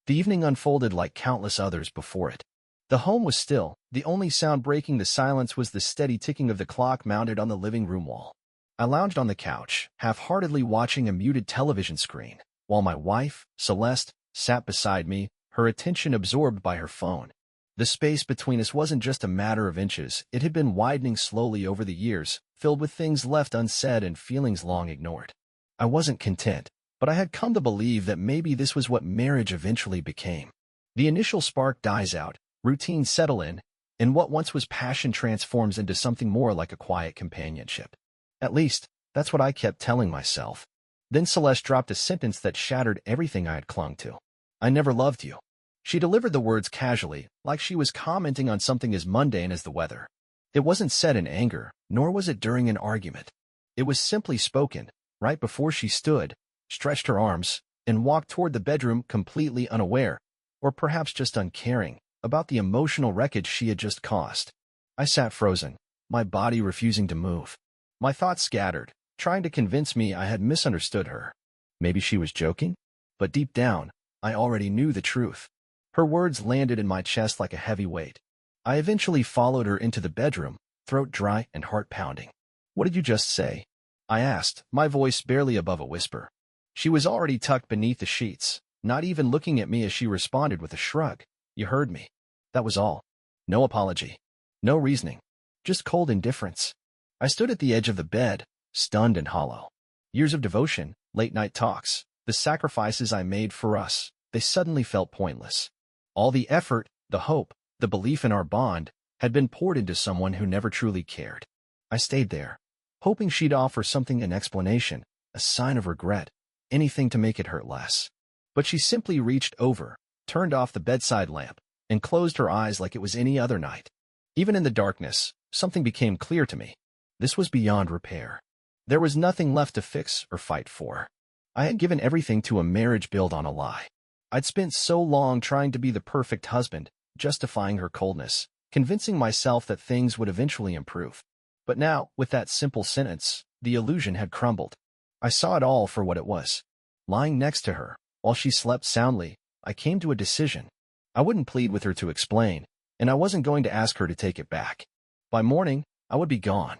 The evening unfolded like countless others before it. The home was still. The only sound breaking the silence was the steady ticking of the clock mounted on the living room wall. I lounged on the couch, half-heartedly watching a muted television screen, while my wife, Celeste, sat beside me, her attention absorbed by her phone. The space between us wasn't just a matter of inches, it had been widening slowly over the years, filled with things left unsaid and feelings long ignored. I wasn't content, but I had come to believe that maybe this was what marriage eventually became. The initial spark dies out, routine settle in, and what once was passion transforms into something more like a quiet companionship. At least, that's what I kept telling myself. Then Celeste dropped a sentence that shattered everything I had clung to. "I never loved you." She delivered the words casually, like she was commenting on something as mundane as the weather. It wasn't said in anger, nor was it during an argument. It was simply spoken, right before she stood, stretched her arms, and walked toward the bedroom completely unaware, or perhaps just uncaring, about the emotional wreckage she had just caused. I sat frozen, my body refusing to move. My thoughts scattered, trying to convince me I had misunderstood her. Maybe she was joking? But deep down, I already knew the truth. Her words landed in my chest like a heavy weight. I eventually followed her into the bedroom, throat dry and heart pounding. "What did you just say?" I asked, my voice barely above a whisper. She was already tucked beneath the sheets, not even looking at me as she responded with a shrug. "You heard me." That was all. No apology. No reasoning. Just cold indifference. I stood at the edge of the bed, stunned and hollow. Years of devotion, late-night talks, the sacrifices I made for us, they suddenly felt pointless. All the effort, the hope, the belief in our bond, had been poured into someone who never truly cared. I stayed there, hoping she'd offer something, an explanation, a sign of regret, anything to make it hurt less. But she simply reached over, turned off the bedside lamp, and closed her eyes like it was any other night. Even in the darkness, something became clear to me. This was beyond repair. There was nothing left to fix or fight for. I had given everything to a marriage built on a lie. I'd spent so long trying to be the perfect husband, justifying her coldness, convincing myself that things would eventually improve. But now, with that simple sentence, the illusion had crumbled. I saw it all for what it was. Lying next to her, while she slept soundly, I came to a decision. I wouldn't plead with her to explain, and I wasn't going to ask her to take it back. By morning, I would be gone.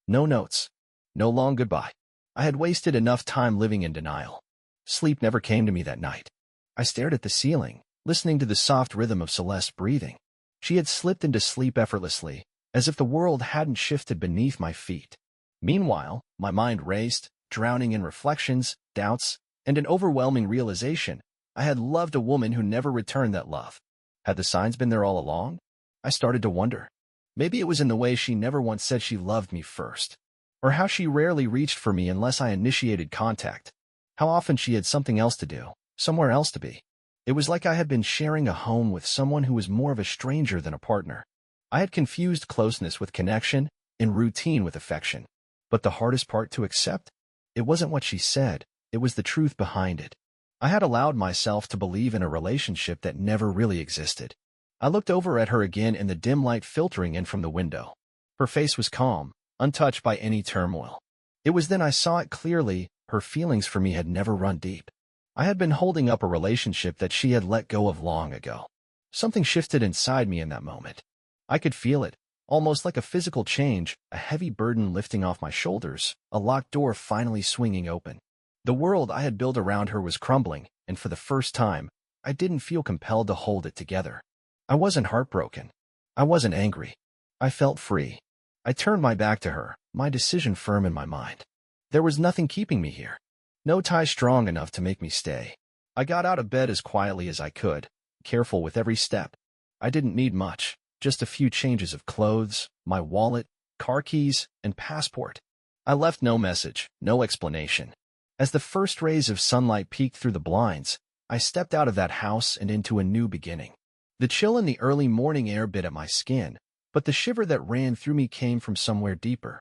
No notes. No long goodbye. I had wasted enough time living in denial. Sleep never came to me that night. I stared at the ceiling, listening to the soft rhythm of Celeste's breathing. She had slipped into sleep effortlessly, as if the world hadn't shifted beneath my feet. Meanwhile, my mind raced, drowning in reflections, doubts, and an overwhelming realization. I had loved a woman who never returned that love. Had the signs been there all along? I started to wonder. Maybe it was in the way she never once said she loved me first, or how she rarely reached for me unless I initiated contact. How often she had something else to do, somewhere else to be. It was like I had been sharing a home with someone who was more of a stranger than a partner. I had confused closeness with connection and routine with affection. But the hardest part to accept? It wasn't what she said, it was the truth behind it. I had allowed myself to believe in a relationship that never really existed. I looked over at her again in the dim light filtering in from the window. Her face was calm, untouched by any turmoil. It was then I saw it clearly, her feelings for me had never run deep. I had been holding up a relationship that she had let go of long ago. Something shifted inside me in that moment. I could feel it, almost like a physical change, a heavy burden lifting off my shoulders, a locked door finally swinging open. The world I had built around her was crumbling, and for the first time, I didn't feel compelled to hold it together. I wasn't heartbroken. I wasn't angry. I felt free. I turned my back to her, my decision firm in my mind. There was nothing keeping me here. No tie strong enough to make me stay. I got out of bed as quietly as I could, careful with every step. I didn't need much, just a few changes of clothes, my wallet, car keys, and passport. I left no message, no explanation. As the first rays of sunlight peeked through the blinds, I stepped out of that house and into a new beginning. The chill in the early morning air bit at my skin, but the shiver that ran through me came from somewhere deeper.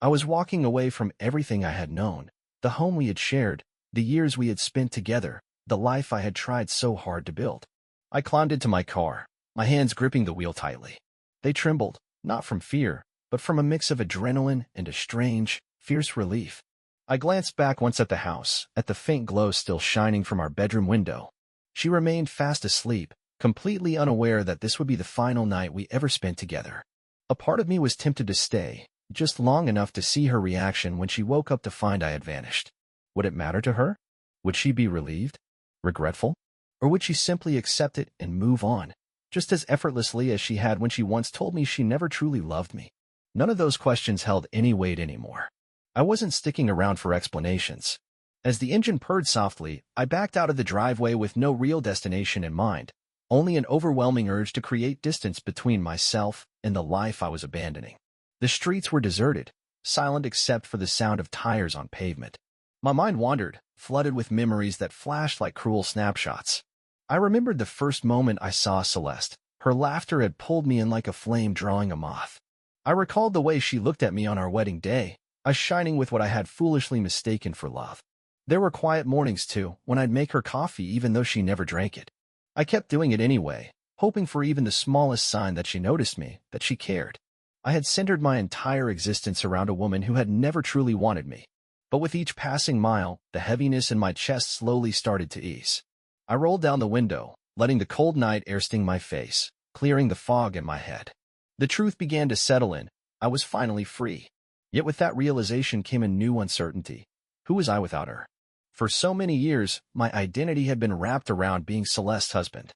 I was walking away from everything I had known, the home we had shared, the years we had spent together, the life I had tried so hard to build. I climbed into my car, my hands gripping the wheel tightly. They trembled, not from fear, but from a mix of adrenaline and a strange, fierce relief. I glanced back once at the house, at the faint glow still shining from our bedroom window. She remained fast asleep, completely unaware that this would be the final night we ever spent together. A part of me was tempted to stay, just long enough to see her reaction when she woke up to find I had vanished. Would it matter to her? Would she be relieved? Regretful? Or would she simply accept it and move on, just as effortlessly as she had when she once told me she never truly loved me? None of those questions held any weight anymore. I wasn't sticking around for explanations. As the engine purred softly, I backed out of the driveway with no real destination in mind, only an overwhelming urge to create distance between myself and the life I was abandoning. The streets were deserted, silent except for the sound of tires on pavement. My mind wandered, flooded with memories that flashed like cruel snapshots. I remembered the first moment I saw Celeste. Her laughter had pulled me in like a flame drawing a moth. I recalled the way she looked at me on our wedding day, eyes shining with what I had foolishly mistaken for love. There were quiet mornings, too, when I'd make her coffee even though she never drank it. I kept doing it anyway, hoping for even the smallest sign that she noticed me, that she cared. I had centered my entire existence around a woman who had never truly wanted me. But with each passing mile, the heaviness in my chest slowly started to ease. I rolled down the window, letting the cold night air sting my face, clearing the fog in my head. The truth began to settle in. I was finally free. Yet with that realization came a new uncertainty. Who was I without her? For so many years, my identity had been wrapped around being Celeste's husband.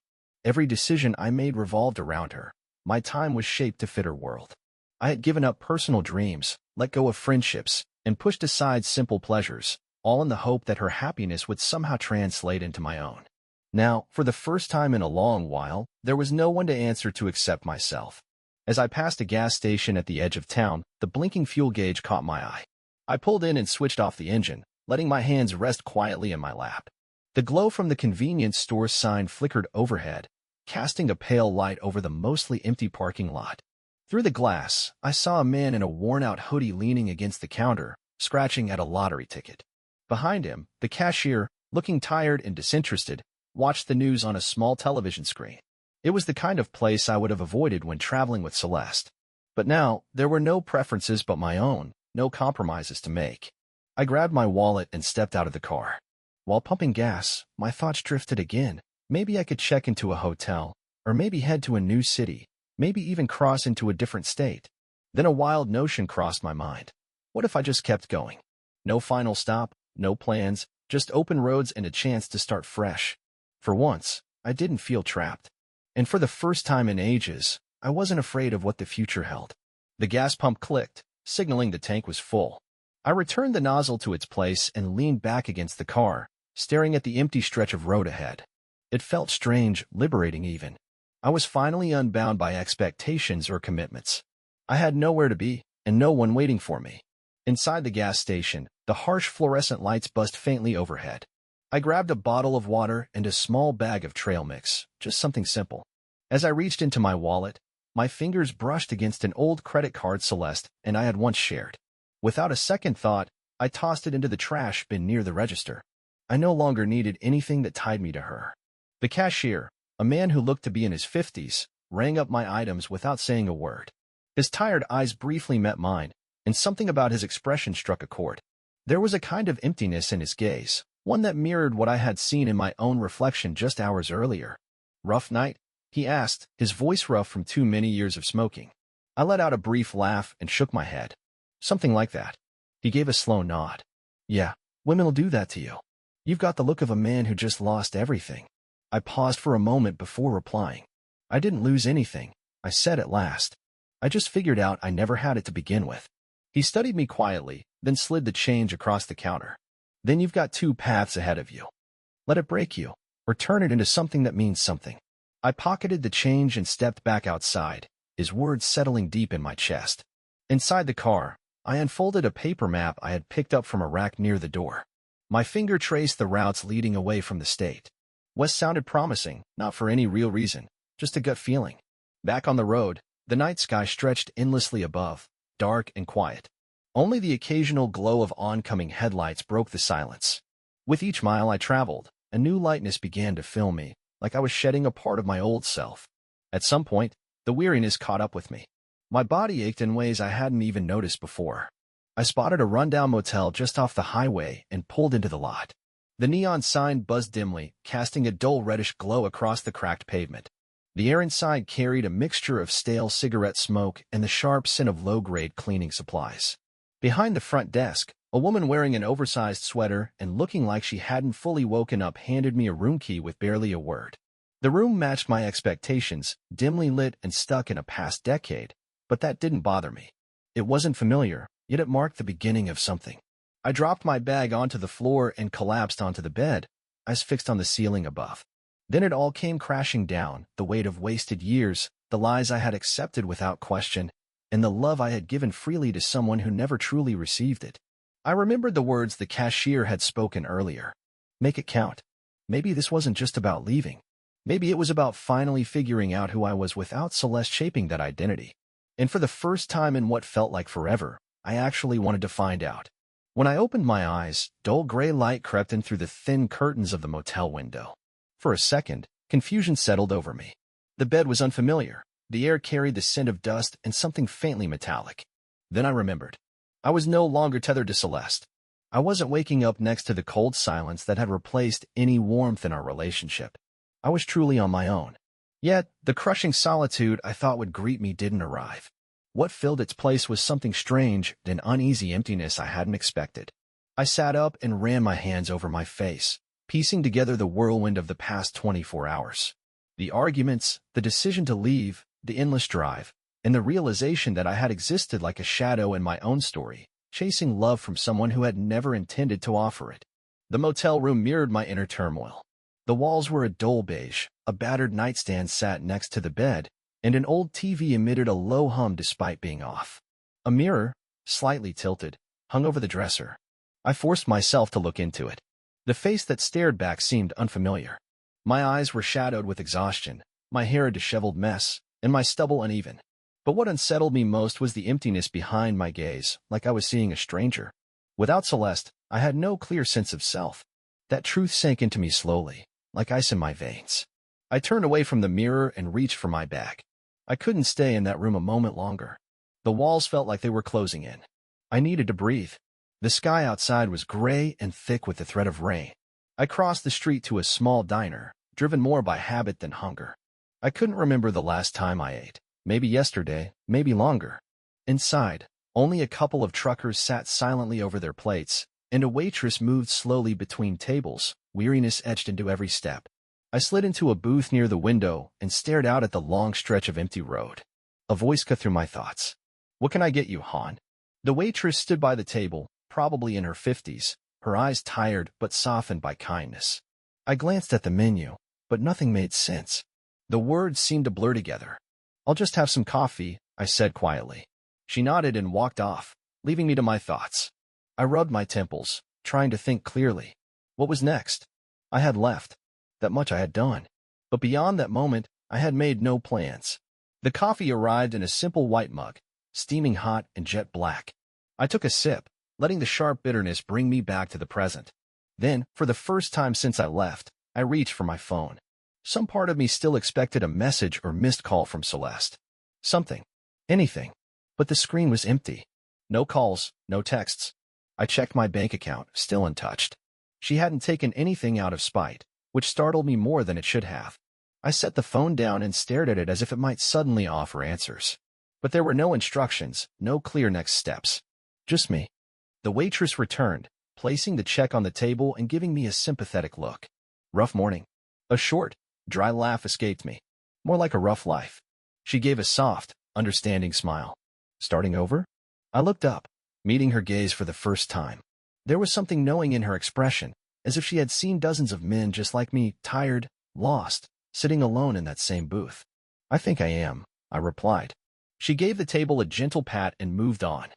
Every decision I made revolved around her. My time was shaped to fit her world. I had given up personal dreams, let go of friendships, and pushed aside simple pleasures, all in the hope that her happiness would somehow translate into my own. Now, for the first time in a long while, there was no one to answer to except myself. As I passed a gas station at the edge of town, the blinking fuel gauge caught my eye. I pulled in and switched off the engine, letting my hands rest quietly in my lap. The glow from the convenience store sign flickered overhead, casting a pale light over the mostly empty parking lot. Through the glass, I saw a man in a worn-out hoodie leaning against the counter, scratching at a lottery ticket. Behind him, the cashier, looking tired and disinterested, watched the news on a small television screen. It was the kind of place I would have avoided when traveling with Celeste. But now, there were no preferences but my own, no compromises to make. I grabbed my wallet and stepped out of the car. While pumping gas, my thoughts drifted again. Maybe I could check into a hotel, or maybe head to a new city, maybe even cross into a different state. Then a wild notion crossed my mind. What if I just kept going? No final stop, no plans, just open roads and a chance to start fresh. For once, I didn't feel trapped. And for the first time in ages, I wasn't afraid of what the future held. The gas pump clicked, signaling the tank was full. I returned the nozzle to its place and leaned back against the car, staring at the empty stretch of road ahead. It felt strange, liberating even. I was finally unbound by expectations or commitments. I had nowhere to be, and no one waiting for me. Inside the gas station, the harsh fluorescent lights buzzed faintly overhead. I grabbed a bottle of water and a small bag of trail mix, just something simple. As I reached into my wallet, my fingers brushed against an old credit card Celeste and I had once shared. Without a second thought, I tossed it into the trash bin near the register. I no longer needed anything that tied me to her. The cashier, a man who looked to be in his 50s, rang up my items without saying a word. His tired eyes briefly met mine, and something about his expression struck a chord. There was a kind of emptiness in his gaze, one that mirrored what I had seen in my own reflection just hours earlier. "Rough night?" he asked, his voice rough from too many years of smoking. I let out a brief laugh and shook my head. "Something like that." He gave a slow nod. "Yeah, women'll do that to you. You've got the look of a man who just lost everything." I paused for a moment before replying. "I didn't lose anything," I said at last. "I just figured out I never had it to begin with." He studied me quietly, then slid the change across the counter. "Then you've got two paths ahead of you. Let it break you, or turn it into something that means something." I pocketed the change and stepped back outside, his words settling deep in my chest. Inside the car, I unfolded a paper map I had picked up from a rack near the door. My finger traced the routes leading away from the state. West sounded promising, not for any real reason, just a gut feeling. Back on the road, the night sky stretched endlessly above, dark and quiet. Only the occasional glow of oncoming headlights broke the silence. With each mile I traveled, a new lightness began to fill me, like I was shedding a part of my old self. At some point, the weariness caught up with me. My body ached in ways I hadn't even noticed before. I spotted a rundown motel just off the highway and pulled into the lot. The neon sign buzzed dimly, casting a dull reddish glow across the cracked pavement. The air inside carried a mixture of stale cigarette smoke and the sharp scent of low-grade cleaning supplies. Behind the front desk, a woman wearing an oversized sweater and looking like she hadn't fully woken up handed me a room key with barely a word. The room matched my expectations, dimly lit and stuck in a past decade, but that didn't bother me. It wasn't familiar, yet it marked the beginning of something. I dropped my bag onto the floor and collapsed onto the bed, eyes fixed on the ceiling above. Then it all came crashing down, the weight of wasted years, the lies I had accepted without question, and the love I had given freely to someone who never truly received it. I remembered the words the cashier had spoken earlier. Make it count. Maybe this wasn't just about leaving. Maybe it was about finally figuring out who I was without Celeste shaping that identity. And for the first time in what felt like forever, I actually wanted to find out. When I opened my eyes, dull gray light crept in through the thin curtains of the motel window. For a second, confusion settled over me. The bed was unfamiliar. The air carried the scent of dust and something faintly metallic. Then I remembered. I was no longer tethered to Celeste. I wasn't waking up next to the cold silence that had replaced any warmth in our relationship. I was truly on my own. Yet, the crushing solitude I thought would greet me didn't arrive. What filled its place was something strange, an uneasy emptiness I hadn't expected. I sat up and ran my hands over my face, piecing together the whirlwind of the past 24 hours. The arguments, the decision to leave, the endless drive, and the realization that I had existed like a shadow in my own story, chasing love from someone who had never intended to offer it. The motel room mirrored my inner turmoil. The walls were a dull beige, a battered nightstand sat next to the bed, and an old TV emitted a low hum despite being off. A mirror, slightly tilted, hung over the dresser. I forced myself to look into it. The face that stared back seemed unfamiliar. My eyes were shadowed with exhaustion, my hair a disheveled mess, and my stubble uneven. But what unsettled me most was the emptiness behind my gaze, like I was seeing a stranger. Without Celeste, I had no clear sense of self. That truth sank into me slowly, like ice in my veins. I turned away from the mirror and reached for my bag. I couldn't stay in that room a moment longer. The walls felt like they were closing in. I needed to breathe. The sky outside was gray and thick with the threat of rain. I crossed the street to a small diner, driven more by habit than hunger. I couldn't remember the last time I ate. Maybe yesterday, maybe longer. Inside, only a couple of truckers sat silently over their plates, and a waitress moved slowly between tables, weariness etched into every step. I slid into a booth near the window and stared out at the long stretch of empty road. A voice cut through my thoughts. "What can I get you, hon?" The waitress stood by the table, probably in her 50s, her eyes tired but softened by kindness. I glanced at the menu, but nothing made sense. The words seemed to blur together. "I'll just have some coffee," I said quietly. She nodded and walked off, leaving me to my thoughts. I rubbed my temples, trying to think clearly. What was next? I had left. That much I had done. But beyond that moment, I had made no plans. The coffee arrived in a simple white mug, steaming hot and jet black. I took a sip, letting the sharp bitterness bring me back to the present. Then, for the first time since I left, I reached for my phone. Some part of me still expected a message or missed call from Celeste. Something. Anything. But the screen was empty. No calls, no texts. I checked my bank account, still untouched. She hadn't taken anything out of spite, which startled me more than it should have. I set the phone down and stared at it as if it might suddenly offer answers. But there were no instructions, no clear next steps. Just me. The waitress returned, placing the check on the table and giving me a sympathetic look. "Rough morning." A short, dry laugh escaped me. "More like a rough life." She gave a soft, understanding smile. "Starting over?" I looked up, meeting her gaze for the first time. There was something knowing in her expression, as if she had seen dozens of men just like me, tired, lost, sitting alone in that same booth. "I think I am," I replied. She gave the table a gentle pat and moved on.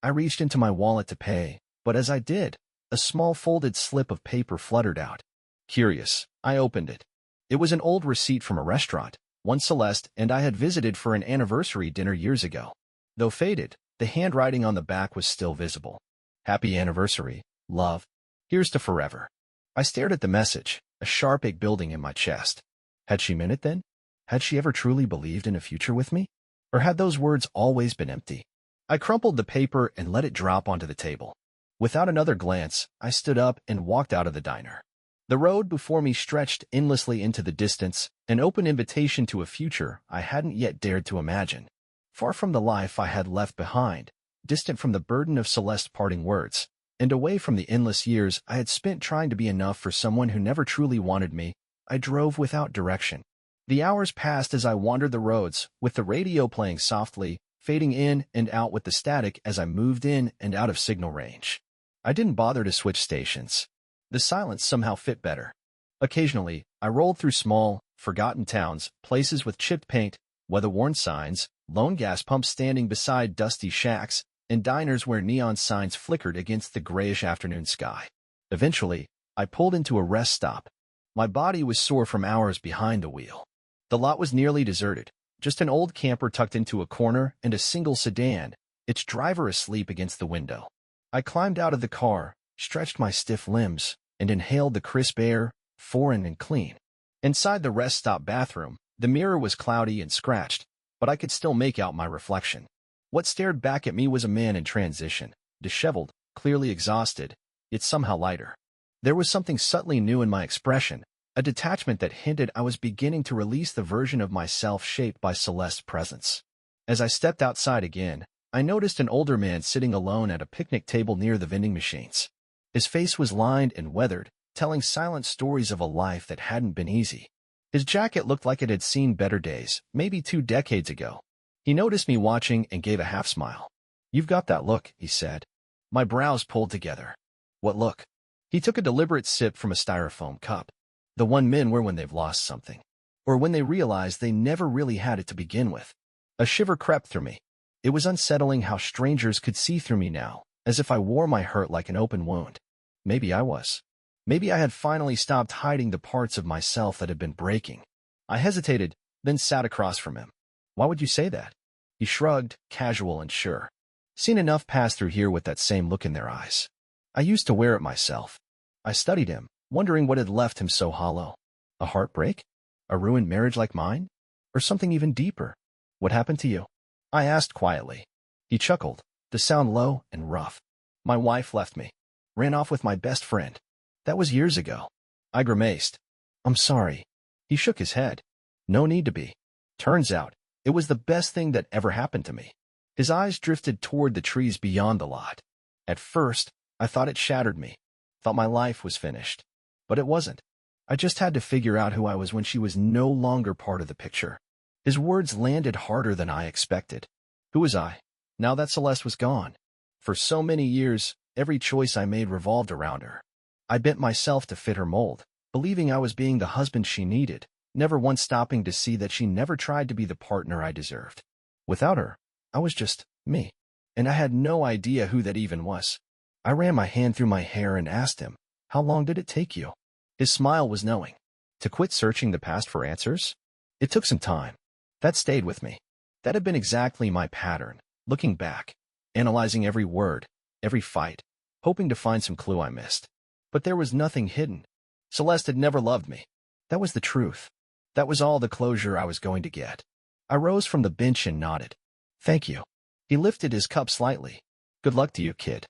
I reached into my wallet to pay, but as I did, a small folded slip of paper fluttered out. Curious, I opened it. It was an old receipt from a restaurant, one Celeste and I had visited for an anniversary dinner years ago. Though faded, the handwriting on the back was still visible. "Happy anniversary, love. Here's to forever." I stared at the message, a sharp ache building in my chest. Had she meant it then? Had she ever truly believed in a future with me? Or had those words always been empty? I crumpled the paper and let it drop onto the table. Without another glance, I stood up and walked out of the diner. The road before me stretched endlessly into the distance, an open invitation to a future I hadn't yet dared to imagine. Far from the life I had left behind, distant from the burden of Celeste's parting words, and away from the endless years I had spent trying to be enough for someone who never truly wanted me, I drove without direction. The hours passed as I wandered the roads, with the radio playing softly, fading in and out with the static as I moved in and out of signal range. I didn't bother to switch stations. The silence somehow fit better. Occasionally, I rolled through small, forgotten towns, places with chipped paint, weather-worn signs, lone gas pumps standing beside dusty shacks, and diners where neon signs flickered against the grayish afternoon sky. Eventually, I pulled into a rest stop. My body was sore from hours behind the wheel. The lot was nearly deserted, just an old camper tucked into a corner and a single sedan, its driver asleep against the window. I climbed out of the car, stretched my stiff limbs, and inhaled the crisp air, foreign and clean. Inside the rest stop bathroom, the mirror was cloudy and scratched, but I could still make out my reflection. What stared back at me was a man in transition, disheveled, clearly exhausted, yet somehow lighter. There was something subtly new in my expression, a detachment that hinted I was beginning to release the version of myself shaped by Celeste's presence. As I stepped outside again, I noticed an older man sitting alone at a picnic table near the vending machines. His face was lined and weathered, telling silent stories of a life that hadn't been easy. His jacket looked like it had seen better days, maybe 2 decades ago. He noticed me watching and gave a half-smile. "You've got that look," he said. My brows pulled together. "What look?" He took a deliberate sip from a styrofoam cup. The one men wear when they've lost something. Or when they realize they never really had it to begin with. A shiver crept through me. It was unsettling how strangers could see through me now, as if I wore my hurt like an open wound. Maybe I was. Maybe I had finally stopped hiding the parts of myself that had been breaking. I hesitated, then sat across from him. "Why would you say that?" He shrugged, casual and sure. "Seen enough pass through here with that same look in their eyes. I used to wear it myself." I studied him, wondering what had left him so hollow. A heartbreak? A ruined marriage like mine? Or something even deeper? "What happened to you?" I asked quietly. He chuckled, the sound low and rough. "My wife left me. Ran off with my best friend. That was years ago." I grimaced. "I'm sorry." He shook his head. "No need to be. Turns out, it was the best thing that ever happened to me." His eyes drifted toward the trees beyond the lot. At first, I thought it shattered me. Thought my life was finished. But it wasn't. I just had to figure out who I was when she was no longer part of the picture. His words landed harder than I expected. Who was I, now that Celeste was gone? For so many years, every choice I made revolved around her. I bent myself to fit her mold, believing I was being the husband she needed, never once stopping to see that she never tried to be the partner I deserved. Without her, I was just me, and I had no idea who that even was. I ran my hand through my hair and asked him, "How long did it take you?" His smile was knowing. To quit searching the past for answers? It took some time. That stayed with me. That had been exactly my pattern, looking back, analyzing every word, every fight, hoping to find some clue I missed. But there was nothing hidden. Celeste had never loved me. That was the truth. That was all the closure I was going to get. I rose from the bench and nodded. "Thank you." He lifted his cup slightly. "Good luck to you, kid."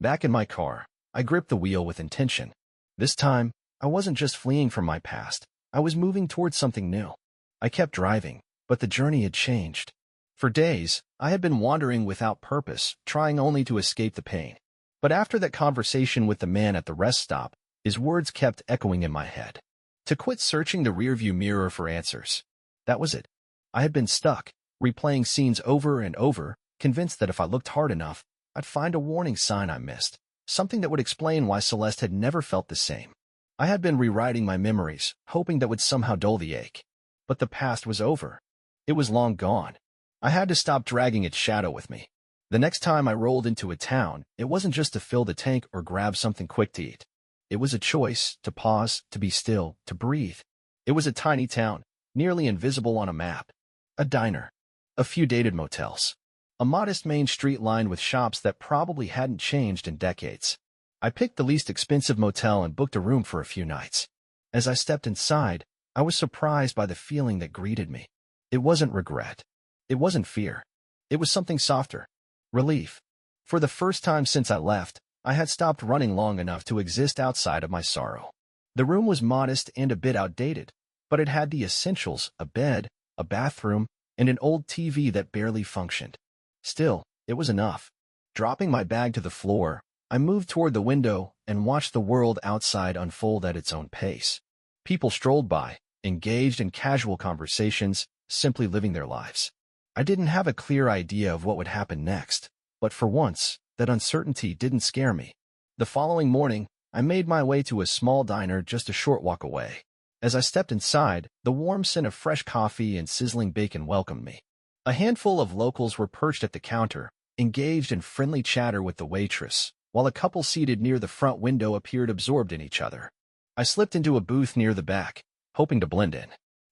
Back in my car, I gripped the wheel with intention. This time, I wasn't just fleeing from my past. I was moving towards something new. I kept driving, but the journey had changed. For days, I had been wandering without purpose, trying only to escape the pain. But after that conversation with the man at the rest stop, his words kept echoing in my head. To quit searching the rearview mirror for answers. That was it. I had been stuck, replaying scenes over and over, convinced that if I looked hard enough, I'd find a warning sign I missed, something that would explain why Celeste had never felt the same. I had been rewriting my memories, hoping that would somehow dull the ache. But the past was over. It was long gone. I had to stop dragging its shadow with me. The next time I rolled into a town, it wasn't just to fill the tank or grab something quick to eat. It was a choice, to pause, to be still, to breathe. It was a tiny town, nearly invisible on a map. A diner. A few dated motels. A modest main street lined with shops that probably hadn't changed in decades. I picked the least expensive motel and booked a room for a few nights. As I stepped inside, I was surprised by the feeling that greeted me. It wasn't regret. It wasn't fear. It was something softer. Relief. For the first time since I left, I had stopped running long enough to exist outside of my sorrow. The room was modest and a bit outdated, but it had the essentials: a bed, a bathroom, and an old TV that barely functioned. Still, it was enough. Dropping my bag to the floor, I moved toward the window and watched the world outside unfold at its own pace. People strolled by, engaged in casual conversations, simply living their lives. I didn't have a clear idea of what would happen next, but for once, that uncertainty didn't scare me. The following morning, I made my way to a small diner just a short walk away. As I stepped inside, the warm scent of fresh coffee and sizzling bacon welcomed me. A handful of locals were perched at the counter, engaged in friendly chatter with the waitress, while a couple seated near the front window appeared absorbed in each other. I slipped into a booth near the back, hoping to blend in.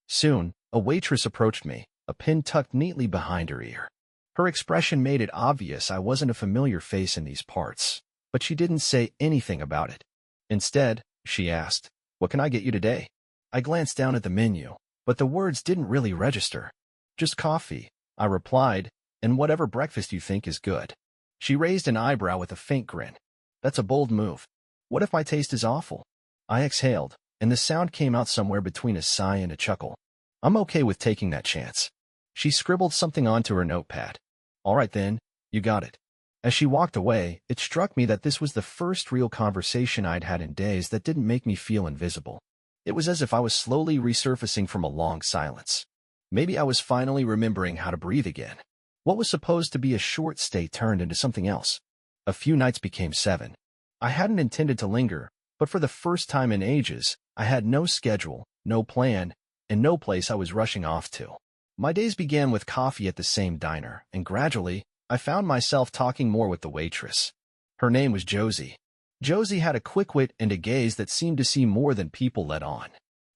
Soon, a waitress approached me, a pin tucked neatly behind her ear. Her expression made it obvious I wasn't a familiar face in these parts, but she didn't say anything about it. Instead, she asked, "What can I get you today?" I glanced down at the menu, but the words didn't really register. "Just coffee," I replied, "and whatever breakfast you think is good." She raised an eyebrow with a faint grin. "That's a bold move. What if my taste is awful?" I exhaled, and the sound came out somewhere between a sigh and a chuckle. "I'm okay with taking that chance." She scribbled something onto her notepad. "All right then, you got it." As she walked away, it struck me that this was the first real conversation I'd had in days that didn't make me feel invisible. It was as if I was slowly resurfacing from a long silence. Maybe I was finally remembering how to breathe again. What was supposed to be a short stay turned into something else. A few nights became 7. I hadn't intended to linger, but for the first time in ages, I had no schedule, no plan, and no place I was rushing off to. My days began with coffee at the same diner, and gradually, I found myself talking more with the waitress. Her name was Josie. Josie had a quick wit and a gaze that seemed to see more than people let on.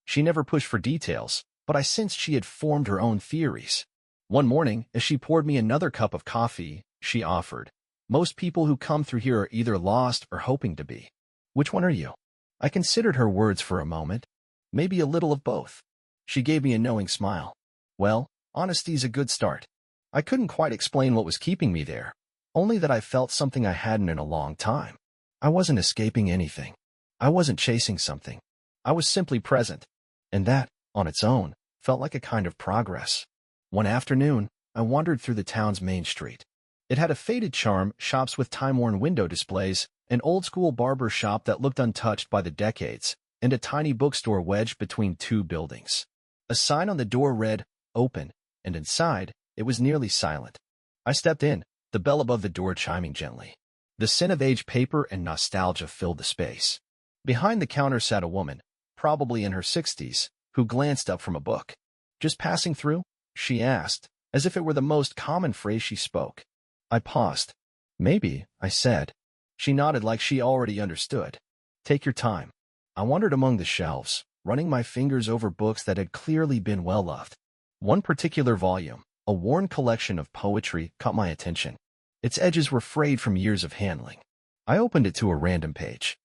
She never pushed for details, but I sensed she had formed her own theories. One morning, as she poured me another cup of coffee, she offered, "Most people who come through here are either lost or hoping to be. Which one are you?" I considered her words for a moment. Maybe a little of both. She gave me a knowing smile. "Well, honesty's a good start." I couldn't quite explain what was keeping me there, only that I felt something I hadn't in a long time. I wasn't escaping anything. I wasn't chasing something. I was simply present, and that, on its own, felt like a kind of progress. One afternoon, I wandered through the town's main street. It had a faded charm, shops with time-worn window displays, an old-school barber shop that looked untouched by the decades, and a tiny bookstore wedged between two buildings. A sign on the door read, "Open," and inside, it was nearly silent. I stepped in, the bell above the door chiming gently. The scent of aged paper and nostalgia filled the space. Behind the counter sat a woman, probably in her 60s, who glanced up from a book. "Just passing through?" she asked, as if it were the most common phrase she spoke. I paused. "Maybe," I said. She nodded like she already understood. "Take your time." I wandered among the shelves, running my fingers over books that had clearly been well-loved. One particular volume, a worn collection of poetry, caught my attention. Its edges were frayed from years of handling. I opened it to a random page.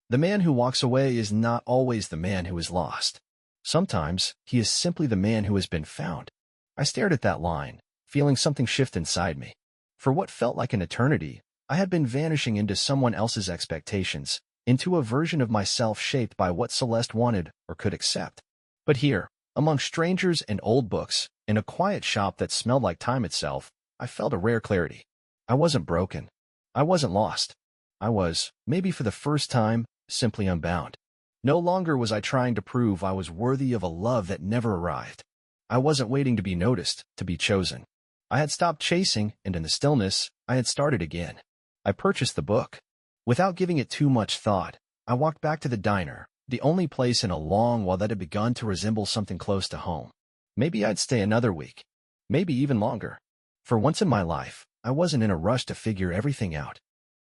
"The man who walks away is not always the man who is lost. Sometimes, he is simply the man who has been found." I stared at that line, feeling something shift inside me. For what felt like an eternity, I had been vanishing into someone else's expectations, into a version of myself shaped by what Celeste wanted or could accept. But here, among strangers and old books, in a quiet shop that smelled like time itself, I felt a rare clarity. I wasn't broken. I wasn't lost. I was, maybe for the first time, simply unbound. No longer was I trying to prove I was worthy of a love that never arrived. I wasn't waiting to be noticed, to be chosen. I had stopped chasing, and in the stillness, I had started again. I purchased the book. Without giving it too much thought, I walked back to the diner, the only place in a long while that had begun to resemble something close to home. Maybe I'd stay another week. Maybe even longer. For once in my life, I wasn't in a rush to figure everything out.